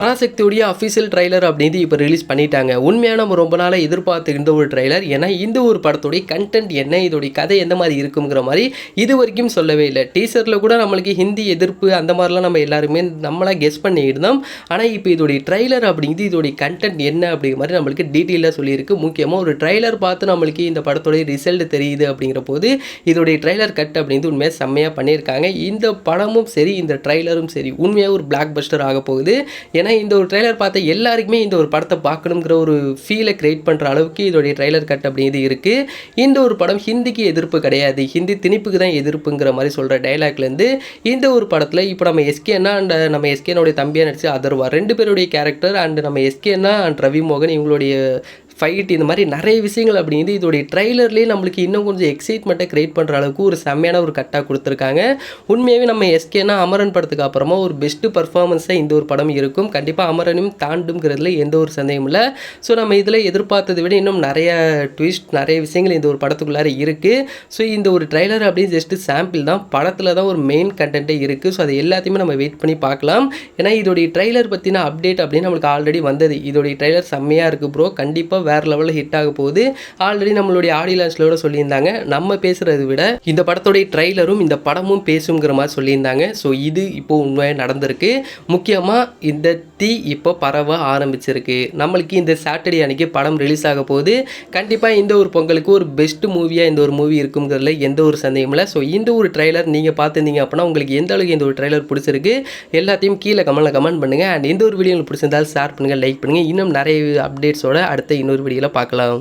பராசக்தியுடைய official trailer அப்படின்ட்டு இப்போ release பண்ணிட்டாங்க. உண்மையாக நம்ம ரொம்ப நாளாக எதிர்பார்த்து இருந்த ஒரு ட்ரைலர். ஏன்னா இந்த ஒரு படத்துடைய கண்டென்ட் என்ன, இதோடைய கதை எந்த மாதிரி இருக்குங்கிற மாதிரி இது வரைக்கும் சொல்லவே இல்லை. டீசரில் கூட நம்மளுக்கு ஹிந்தி எதிர்ப்பு அந்த மாதிரிலாம் நம்ம எல்லாருமே நம்மளாக கெஸ் பண்ணி இருந்தோம். ஆனால் இப்போ இதோடைய ட்ரைலர் அப்படிங்கிறது இதோடைய கண்டென்ட் என்ன அப்படிங்கிற மாதிரி நம்மளுக்கு டீட்டெயிலாக சொல்லியிருக்கு. முக்கியமாக ஒரு ட்ரைலர் பார்த்து நம்மளுக்கு இந்த படத்துடைய ரிசல்ட் தெரியுது அப்படிங்கிற போது இதோடைய ட்ரைலர் கட் அப்படிங்கிறது உண்மையாக செம்மையாக பண்ணியிருக்காங்க. இந்த படமும் சரி, இந்த ட்ரைலரும் சரி உண்மையாக ஒரு பிளாக் பஸ்டர் ஆக போகுது. ஏன்னா இந்த ஒரு ட்ரைலர் பார்த்த எல்லாருக்குமே இந்த ஒரு படத்தை பார்க்கணுங்கிற ஒரு ஃபீலை கிரியேட் பண்ணுற அளவுக்கு இதோடைய ட்ரைலர் கட் அப்படிங்கிறது இருக்குது. இந்த ஒரு படம் ஹிந்திக்கு எதிர்ப்பு கிடையாது, ஹிந்தி திணிப்புக்கு தான் எதிர்ப்புங்கிற மாதிரி சொல்கிற டைலாக்லேருந்து இந்த ஒரு படத்தில் இப்போ நம்ம எஸ்கேனா அண்ட் நம்ம எஸ்கேனுடைய தம்பியாக நடிச்சு அதர்வா 2 பேருடைய கேரக்டர் அண்ட் நம்ம எஸ்கேனா அண்ட் ரவி மோகன் இவங்களுடைய ஃபைட் இந்த மாதிரி நிறைய விஷயங்கள் அப்படிங்கிறது இதோடைய ட்ரைலர்லேயே நம்மளுக்கு இன்னும் கொஞ்சம் எக்ஸைட்மெண்ட்டை கிரியேட் பண்ணுற அளவுக்கு ஒரு செம்மையான ஒரு கட்டாக கொடுத்துருக்காங்க. உண்மையாகவே நம்ம எஸ்கேனா அமரன் படத்துக்கு அப்புறமா ஒரு பெஸ்ட்டு பர்ஃபார்மன்ஸாக இந்த ஒரு படம் இருக்கும். கண்டிப்பாக அமரனையும் தாண்டுங்கிறதுல எந்த ஒரு சந்தேகமும் இல்லை. ஸோ நம்ம இதில் எதிர்பார்த்ததை விட இன்னும் நிறைய ட்விஸ்ட் நிறைய விஷயங்கள் இந்த ஒரு படத்துக்குள்ளார இருக்குது. ஸோ இந்த ஒரு ட்ரைலர் அப்படின்னு ஜஸ்ட்டு சாம்பிள் தான், படத்தில் தான் ஒரு மெயின் கண்டென்ட்டே இருக்குது. ஸோ அது எல்லாத்தையுமே நம்ம வெயிட் பண்ணி பார்க்கலாம். ஏன்னா இதோடைய ட்ரைலர் பற்றின அப்டேட் அப்படின்னு நம்மளுக்கு ஆல்ரெடி வந்தது. இதோடைய ட்ரைலர் செம்மையாக இருக்குது ப்ரோ, கண்டிப்பாக வேறு லெவலில் ஹிட் ஆக போகுது. ஆல்ரெடி நம்மளுடைய ஆடியோ லான்ச்லோட சொல்லியிருந்தாங்க. நம்ம பேசுகிறத விட இந்த படத்துடைய ட்ரைலரும் இந்த படமும் பேசுங்கிற மாதிரி சொல்லியிருந்தாங்க. ஸோ இது இப்போ உண்மையாக நடந்திருக்கு. முக்கியமாக இந்த தீ இப்போ பரவ ஆரம்பிச்சிருக்கு. நம்மளுக்கு இந்த சாட்டர்டே அன்றைக்கி படம் ரிலீஸ் ஆக போகுது. கண்டிப்பாக இந்த ஒரு பொங்கலுக்கு ஒரு பெஸ்ட் மூவியாக இந்த ஒரு மூவி இருக்குங்கிறதுல எந்த ஒரு சந்தேகமும் இல்லை. ஸோ இந்த ஒரு ட்ரைலர் நீங்கள் பார்த்துருந்தீங்க அப்படின்னா உங்களுக்கு எந்த அளவுக்கு இந்த ஒரு ட்ரைலர் பிடிச்சிருக்கு எல்லாத்தையும் கீழே கமெண்ட் பண்ணுங்கள். அண்ட் இந்த ஒரு வீடியோ உங்களுக்கு பிடிச்சிருந்தால் ஷேர் பண்ணுங்கள், லைக் பண்ணுங்கள். இன்னும் நிறைய அப்டேட்ஸோட அடுத்த இன்னொரு வீடியோவில் பார்க்கலாம்.